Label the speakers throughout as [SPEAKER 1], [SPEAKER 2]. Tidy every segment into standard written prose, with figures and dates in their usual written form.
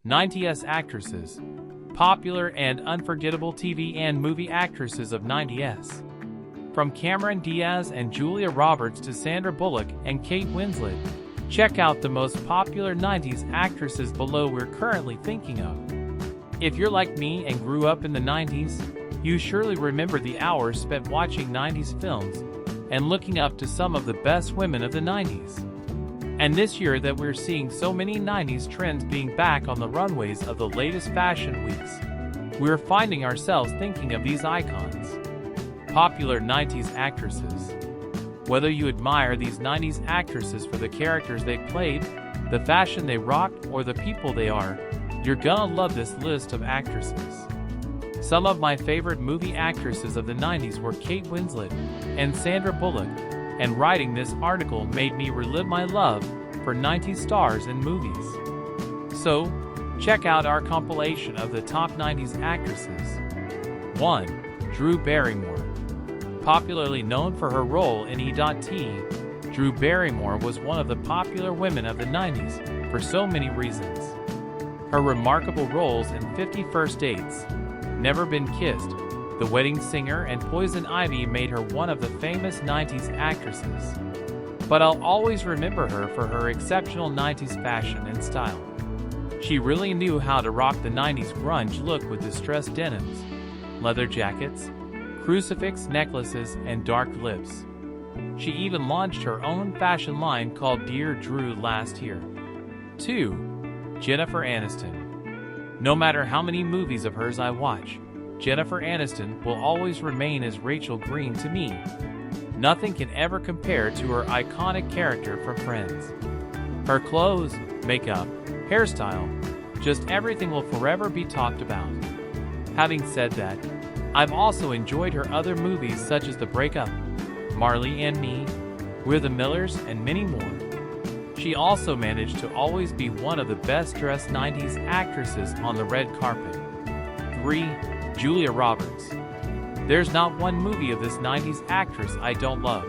[SPEAKER 1] 90s actresses. Popular and unforgettable TV and movie actresses of 90s. From Cameron Diaz and Julia Roberts to Sandra Bullock and Kate Winslet, check out the most popular 90s actresses below we're currently thinking of. If you're like me and grew up in the 90s, you surely remember the hours spent watching 90s films and looking up to some of the best women of the 90s. And this year that we're seeing so many 90s trends being back on the runways of the latest fashion weeks, we're finding ourselves thinking of these icons. Popular 90s actresses. Whether you admire these 90s actresses for the characters they played, the fashion they rocked, or the people they are, you're gonna love this list of actresses. Some of my favorite movie actresses of the 90s were Kate Winslet and Sandra Bullock, and writing this article made me relive my love for 90s stars and movies. So, check out our compilation of the top 90s actresses. 1. Drew Barrymore. Popularly known for her role in E.T., Drew Barrymore was one of the popular women of the 90s for so many reasons. Her remarkable roles in 50 First Dates, Never Been Kissed, The Wedding Singer, and Poison Ivy made her one of the famous 90s actresses. But I'll always remember her for her exceptional 90s fashion and style. She really knew how to rock the 90s grunge look with distressed denims, leather jackets, crucifix necklaces, and dark lips. She even launched her own fashion line called Dear Drew last year. 2. Jennifer Aniston. No matter how many movies of hers I watch, Jennifer Aniston will always remain as Rachel Green to me. Nothing can ever compare to her iconic character from Friends. Her clothes, makeup, hairstyle, just everything will forever be talked about. Having said that, I've also enjoyed her other movies such as The Breakup, Marley and Me, We're the Millers, and many more. She also managed to always be one of the best-dressed 90s actresses on the red carpet. 3. Julia Roberts. There's not one movie of this 90s actress I don't love.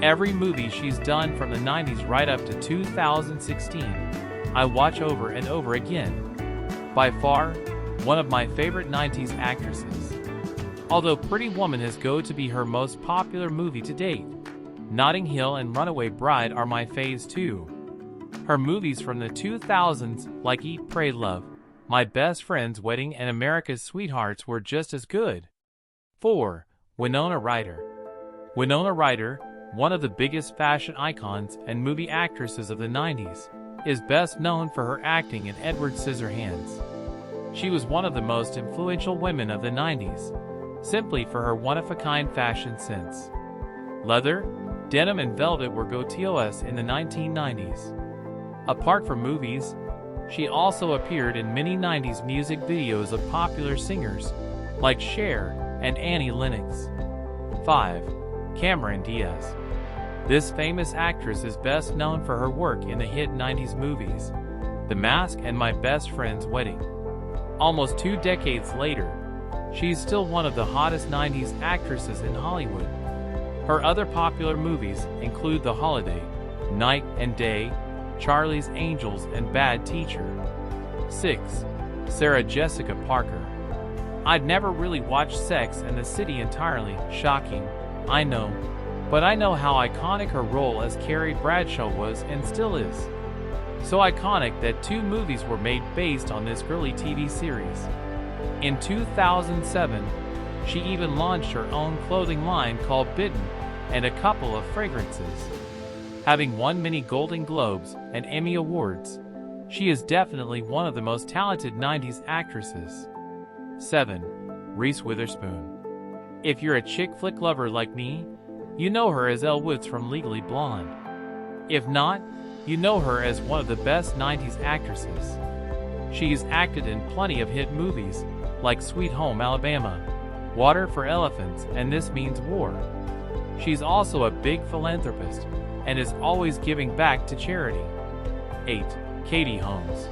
[SPEAKER 1] Every movie she's done from the 90s right up to 2016, I watch over and over again. By far, one of my favorite 90s actresses. Although Pretty Woman has got to be her most popular movie to date, Notting Hill and Runaway Bride are my faves too. Her movies from the 2000s like Eat, Pray, Love, My Best Friend's Wedding, and America's Sweethearts were just as good. 4. Winona Ryder. Winona Ryder, one of the biggest fashion icons and movie actresses of the 90s, is best known for her acting in Edward Scissorhands. She was one of the most influential women of the 90s, simply for her one-of-a-kind fashion sense. Leather, denim, and velvet were go-tos in the 1990s. Apart from movies, she also appeared in many 90s music videos of popular singers like Cher and Annie Lennox. 5. Cameron Diaz. This famous actress is best known for her work in the hit 90s movies, The Mask and My Best Friend's Wedding. Almost 2 decades later, she's still one of the hottest 90s actresses in Hollywood. Her other popular movies include The Holiday, Night and Day, Charlie's Angels, and Bad Teacher. 6. Sarah Jessica Parker. I'd never really watched Sex and the City entirely, shocking, I know, but I know how iconic her role as Carrie Bradshaw was and still is. So iconic that 2 movies were made based on this girly TV series. In 2007, she even launched her own clothing line called Bitten and a couple of fragrances. Having won many Golden Globes and Emmy Awards, she is definitely one of the most talented 90s actresses. 7. Reese Witherspoon. If you're a chick flick lover like me, you know her as Elle Woods from Legally Blonde. If not, you know her as one of the best 90s actresses. She's acted in plenty of hit movies like Sweet Home Alabama, Water for Elephants, and This Means War. She's also a big philanthropist and is always giving back to charity. 8. Katie Holmes.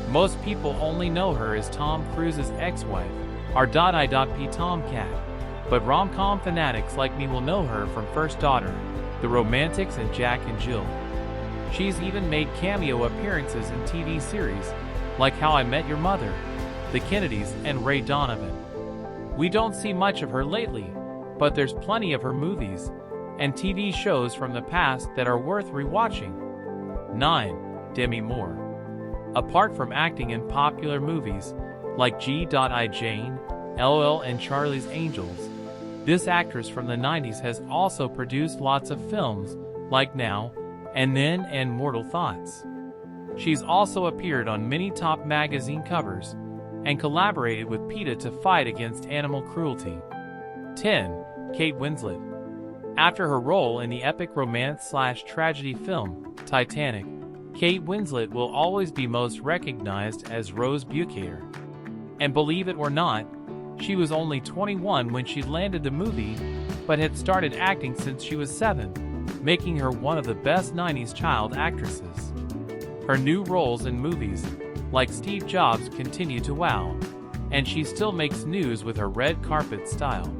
[SPEAKER 1] Most people only know her as Tom Cruise's ex-wife, R.I.P. Tomcat, but rom-com fanatics like me will know her from First Daughter, The Romantics, and Jack and Jill. She's even made cameo appearances in TV series like How I Met Your Mother, The Kennedys, and Ray Donovan. We don't see much of her lately, but there's plenty of her movies and TV shows from the past that are worth rewatching. 9. Demi Moore. Apart from acting in popular movies like G.I. Jane, LOL, and Charlie's Angels, this actress from the 90s has also produced lots of films like Now and Then and Mortal Thoughts. She's also appeared on many top magazine covers and collaborated with PETA to fight against animal cruelty. 10. Kate Winslet. After her role in the epic romance/tragedy film Titanic, Kate Winslet will always be most recognized as Rose Bukater. And believe it or not, she was only 21 when she landed the movie, but had started acting since she was 7, making her one of the best 90s child actresses. Her new roles in movies, like Steve Jobs, continue to wow, and she still makes news with her red carpet style.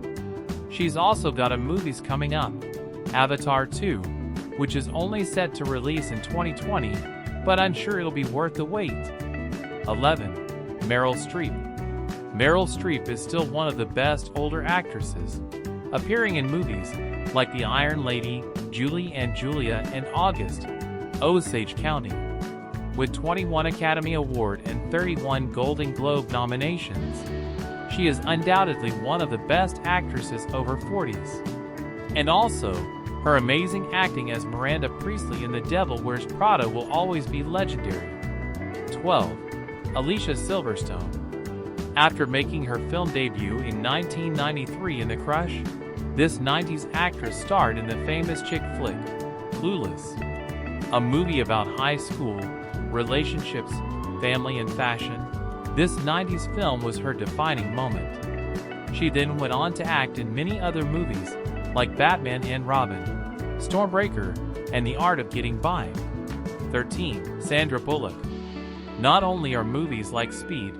[SPEAKER 1] She's also got a movies coming up, Avatar 2, which is only set to release in 2020, but I'm sure it'll be worth the wait. 11. Meryl Streep. Meryl Streep is still one of the best older actresses, appearing in movies like The Iron Lady, Julie and Julia, and August, Osage County. With 21 Academy Award and 31 Golden Globe nominations, she is undoubtedly one of the best actresses over 40s. And also, her amazing acting as Miranda Priestley in The Devil Wears Prada will always be legendary. 12. Alicia Silverstone. After making her film debut in 1993 in The Crush, this 90s actress starred in the famous chick flick, Clueless, a movie about high school, relationships, family, and fashion. This 90s film was her defining moment. She then went on to act in many other movies like Batman and Robin, Stormbreaker, and The Art of Getting By. 13. Sandra Bullock. Not only are movies like Speed,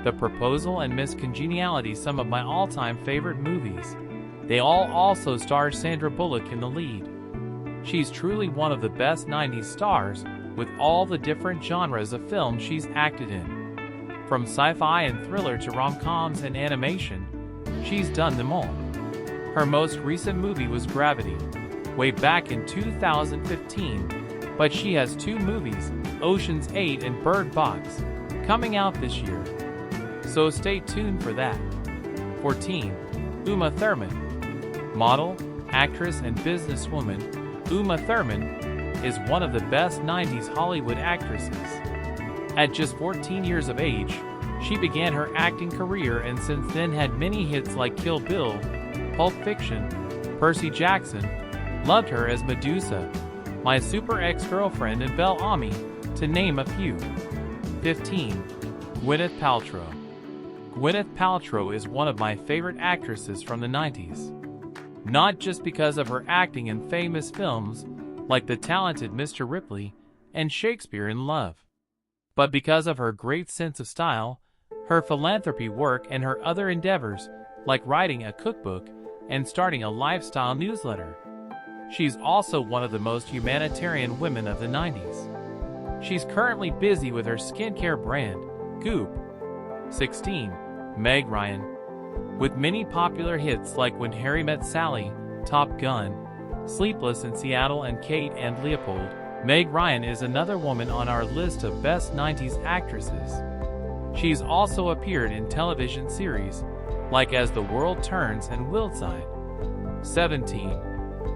[SPEAKER 1] The Proposal, and Miss Congeniality some of my all-time favorite movies, they all also star Sandra Bullock in the lead. She's truly one of the best 90s stars, with all the different genres of films she's acted in. From sci-fi and thriller to rom-coms and animation, she's done them all. Her most recent movie was Gravity, way back in 2015, but she has 2 movies, Ocean's 8 and Bird Box, coming out this year. So stay tuned for that. 14. Uma Thurman. Model, actress, and businesswoman, Uma Thurman is one of the best 90s Hollywood actresses. At just 14 years of age, she began her acting career and since then had many hits like Kill Bill, Pulp Fiction, Percy Jackson, Loved Her as Medusa, My Super Ex-Girlfriend, and Belle Ami, to name a few. 15. Gwyneth Paltrow. Gwyneth Paltrow is one of my favorite actresses from the 90s. Not just because of her acting in famous films like The Talented Mr. Ripley and Shakespeare in Love, but because of her great sense of style, her philanthropy work, and her other endeavors like writing a cookbook and starting a lifestyle newsletter. She's also one of the most humanitarian women of the 90s. She's currently busy with her skincare brand, Goop. 16. Meg Ryan. With many popular hits like When Harry Met Sally, Top Gun, Sleepless in Seattle, and Kate and Leopold, Meg Ryan is another woman on our list of best 90s actresses. She's also appeared in television series like As the World Turns and Wildside. 17.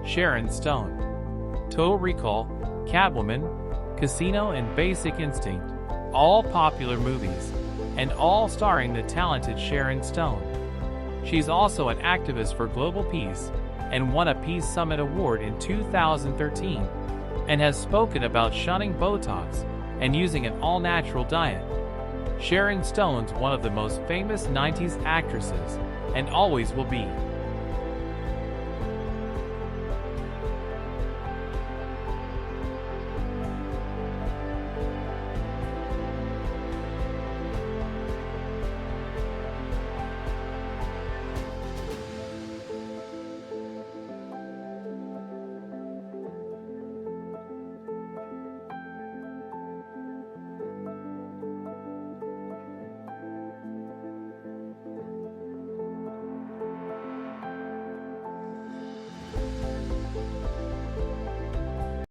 [SPEAKER 1] Sharon Stone. Total Recall, Catwoman, Casino, and Basic Instinct, all popular movies, and all starring the talented Sharon Stone. She's also an activist for global peace and won a Peace Summit Award in 2013, and has spoken about shunning Botox and using an all-natural diet. Sharon Stone's one of the most famous 90s actresses, and always will be.